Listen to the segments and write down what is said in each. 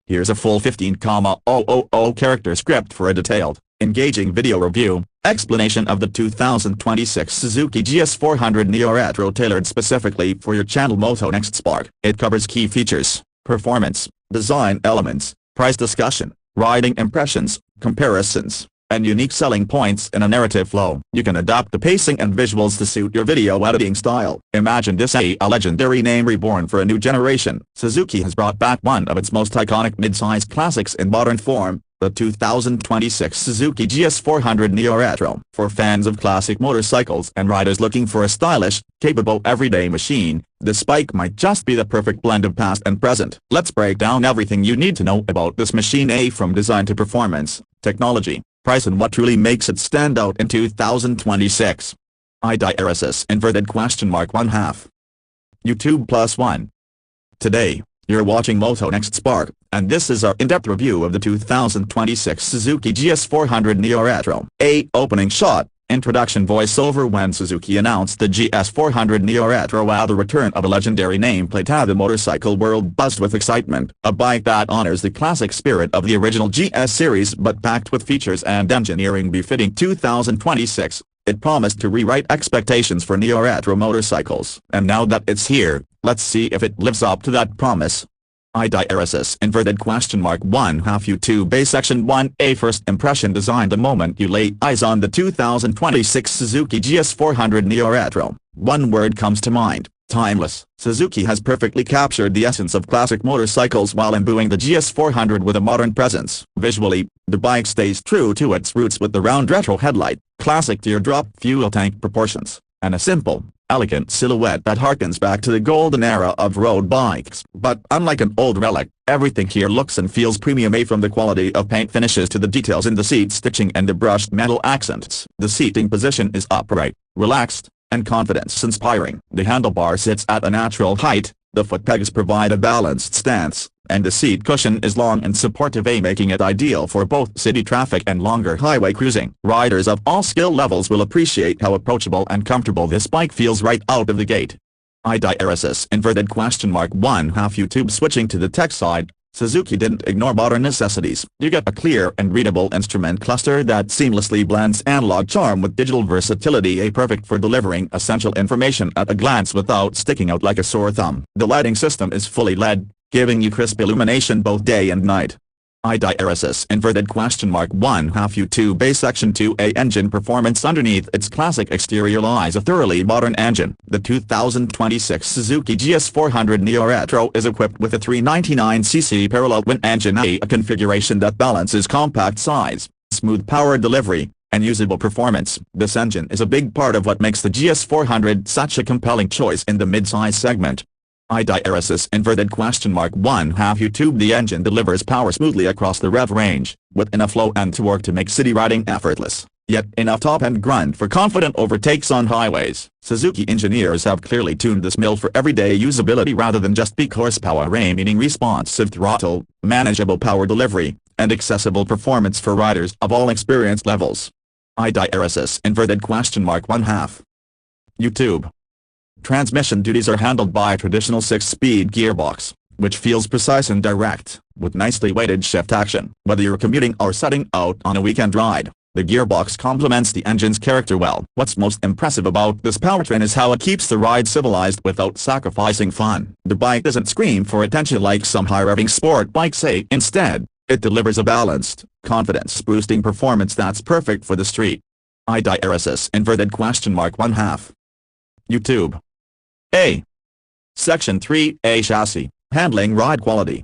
Here's a full 15,000 character script for a detailed, engaging video review, explanation of the 2026 Suzuki GS 400 Neo Retro tailored specifically for your channel Moto Next Spark. It covers key features, performance, design elements, price discussion, riding impressions, comparisons, and unique selling points in a narrative flow. You can adapt the pacing and visuals to suit your video editing style. Imagine this a legendary name reborn for a new generation. Suzuki has brought back one of its most iconic mid-size classics in modern form, the 2026 Suzuki GS 400 Neo Retro. For fans of classic motorcycles and riders looking for a stylish, capable everyday machine, this bike might just be the perfect blend of past and present. Let's break down everything you need to know about this machine, from design to performance, technology, price, and what truly makes it stand out in 2026. IDRSS inverted question mark 1/2. YouTube plus 1. Today, you're watching Moto Next Spark, and this is our in-depth review of the 2026 Suzuki GS 400 Neo Retro. Opening shot. Introduction voiceover. When Suzuki announced the GS 400 Neo Retro, the return of a legendary nameplate had the motorcycle world buzzed with excitement. A bike that honors the classic spirit of the original GS series but packed with features and engineering befitting 2026. It promised to rewrite expectations for Neo Retro motorcycles. And now that it's here, let's see if it lives up to that promise. IDRSS inverted question mark 1/2 YouTube section 1. First impression. Design. The moment you lay eyes on the 2026 Suzuki GS 400 Neo Retro, one word comes to mind: timeless. Suzuki has perfectly captured the essence of classic motorcycles while imbuing the GS 400 with a modern presence. Visually, the bike stays true to its roots with the round retro headlight, classic teardrop fuel tank proportions, and a simple, elegant silhouette that harkens back to the golden era of road bikes. But unlike an old relic, everything here looks and feels premium, from the quality of paint finishes to the details in the seat stitching and the brushed metal accents. The seating position is upright, relaxed, and confidence-inspiring. The handlebar sits at a natural height, the foot pegs provide a balanced stance, and the seat cushion is long and supportive, making it ideal for both city traffic and longer highway cruising. Riders of all skill levels will appreciate how approachable and comfortable this bike feels right out of the gate. IDRSS inverted question mark 1/2 YouTube. Switching to the tech side, Suzuki didn't ignore modern necessities. You get a clear and readable instrument cluster that seamlessly blends analog charm with digital versatility, perfect for delivering essential information at a glance without sticking out like a sore thumb. The lighting system is fully LED, giving you crisp illumination both day and night. IDRSS inverted question mark 1/2 YouTube section 2. Engine performance. Underneath its classic exterior lies a thoroughly modern engine. The 2026 Suzuki GS 400 Neo Retro is equipped with a 399cc parallel twin engine, a configuration that balances compact size, smooth power delivery, and usable performance. This engine is a big part of what makes the GS 400 such a compelling choice in the mid-size segment. IDRSS inverted question mark 1/2 YouTube. The engine delivers power smoothly across the rev range, with enough low end torque to make city riding effortless, yet enough top end grunt for confident overtakes on highways. Suzuki engineers have clearly tuned this mill for everyday usability rather than just peak horsepower, meaning responsive throttle, manageable power delivery, and accessible performance for riders of all experience levels. IDRSS inverted question mark 1/2 YouTube. Transmission duties are handled by a traditional 6-speed gearbox, which feels precise and direct, with nicely weighted shift action. Whether you're commuting or setting out on a weekend ride, the gearbox complements the engine's character well. What's most impressive about this powertrain is how it keeps the ride civilized without sacrificing fun. The bike doesn't scream for attention like some high-revving sport bikes. Instead, it delivers a balanced, confidence-boosting performance that's perfect for the street. IDRSS inverted question mark 1/2 YouTube. Section 3. Chassis, handling, ride quality.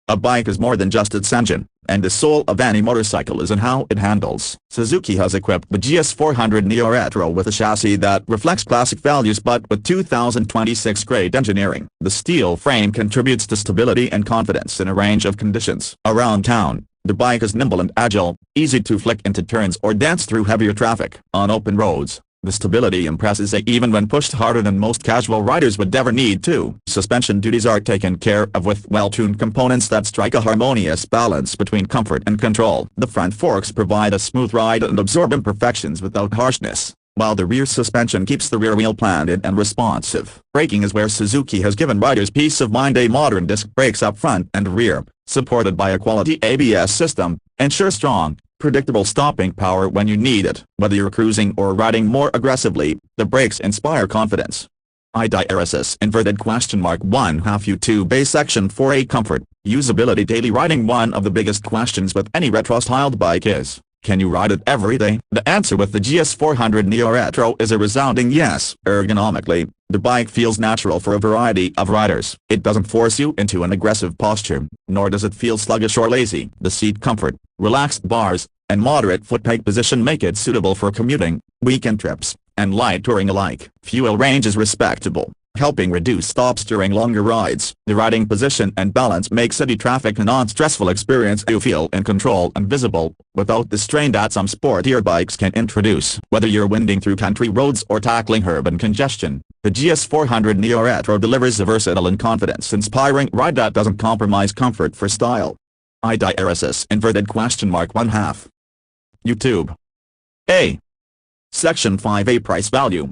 A bike is more than just its engine, and the soul of any motorcycle is in how it handles. Suzuki has equipped the GS 400 Neo Retro with a chassis that reflects classic values but with 2026 grade engineering. The steel frame contributes to stability and confidence in a range of conditions. Around town, the bike is nimble and agile, easy to flick into turns or dance through heavier traffic. On open roads, the stability impresses even when pushed harder than most casual riders would ever need to. Suspension duties are taken care of with well-tuned components that strike a harmonious balance between comfort and control. The front forks provide a smooth ride and absorb imperfections without harshness, while the rear suspension keeps the rear wheel planted and responsive. Braking is where Suzuki has given riders peace of mind. A modern disc brakes up front and rear, supported by a quality ABS system, ensure strong, predictable stopping power when you need it. Whether you're cruising or riding more aggressively, the brakes inspire confidence. IDRSS inverted question mark 1/2 YouTube A Section 4A Comfort, Usability Daily riding. One of the biggest questions with any retro-styled bike is, can you ride it every day? The answer with the GS400 Neo Retro is a resounding yes. Ergonomically, the bike feels natural for a variety of riders. It doesn't force you into an aggressive posture, nor does it feel sluggish or lazy. The seat comfort, relaxed bars, and moderate foot-peg position make it suitable for commuting, weekend trips, and light touring alike. Fuel range is respectable, helping reduce stops during longer rides. The riding position and balance make city traffic a non-stressful experience. You feel in control and visible, without the strain that some sportier bikes can introduce. Whether you're winding through country roads or tackling urban congestion, the GS400 Neo Retro delivers a versatile and confidence-inspiring ride that doesn't compromise comfort for style. IDRSS inverted question mark 1/2 YouTube A. Section 5A Price Value.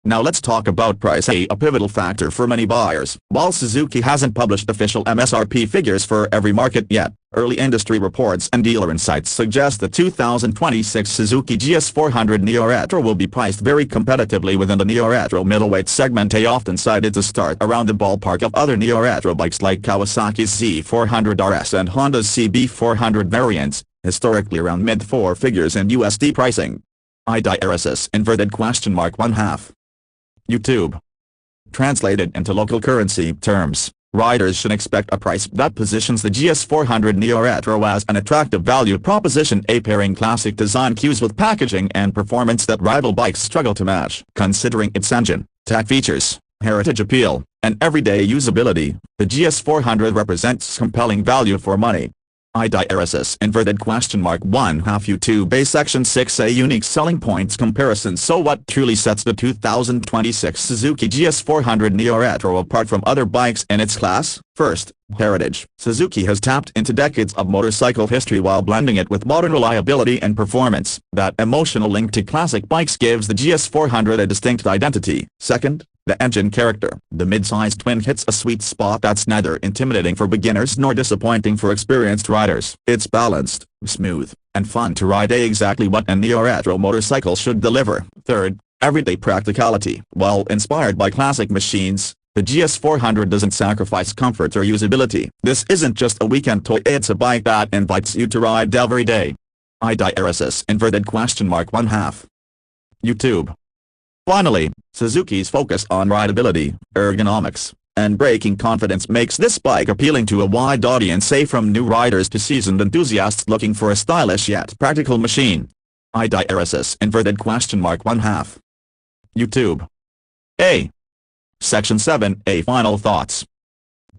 Now let's talk about price, a pivotal factor for many buyers. While Suzuki hasn't published official MSRP figures for every market yet, early industry reports and dealer insights suggest the 2026 Suzuki GS400 Neo Retro will be priced very competitively within the Neo Retro middleweight segment. They often cited to start around the ballpark of other Neo Retro bikes like Kawasaki's Z400 RS and Honda's CB400 variants, historically around mid-four figures in USD pricing. IDRSS inverted question mark 1/2 YouTube. Translated into local currency terms, riders should expect a price that positions the GS400 Neo Retro as an attractive value proposition, pairing classic design cues with packaging and performance that rival bikes struggle to match. Considering its engine, tech features, heritage appeal, and everyday usability, the GS400 represents compelling value for money. IDRSS inverted question mark 1/2 YouTube A Section 6A Unique Selling Points Comparison. So what truly sets the 2026 Suzuki GS400 Neo Retro apart from other bikes in its class? First, heritage. Suzuki has tapped into decades of motorcycle history while blending it with modern reliability and performance. That emotional link to classic bikes gives the GS400 a distinct identity. Second, the engine character. The mid-sized twin hits a sweet spot that's neither intimidating for beginners nor disappointing for experienced riders. It's balanced, smooth, and fun to ride, exactly what a Neo Retro motorcycle should deliver. Third, everyday practicality. While inspired by classic machines, the GS400 doesn't sacrifice comfort or usability. This isn't just a weekend toy, it's a bike that invites you to ride every day. IDRSS inverted question mark 1/2 YouTube. Finally, Suzuki's focus on rideability, ergonomics, and braking confidence makes this bike appealing to a wide audience, from new riders to seasoned enthusiasts looking for a stylish yet practical machine. IDRSS inverted question mark 1/2 YouTube A. Section 7A Final Thoughts.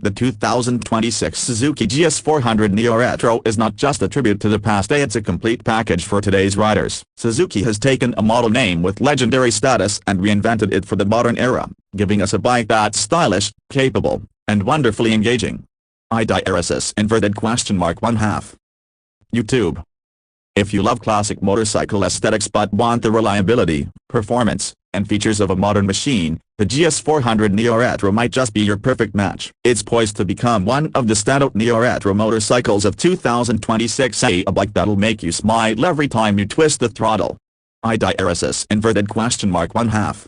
The 2026 Suzuki GS400 Neo Retro is not just a tribute to the past, it's a complete package for today's riders. Suzuki has taken a model name with legendary status and reinvented it for the modern era, giving us a bike that's stylish, capable, and wonderfully engaging. IDRSS inverted question mark 1/2 YouTube. If you love classic motorcycle aesthetics but want the reliability, performance, and features of a modern machine, the GS400 Neo Retro might just be your perfect match. It's poised to become one of the standout Neo Retro motorcycles of 2026, a bike that'll make you smile every time you twist the throttle. IDRSS inverted question mark 1/2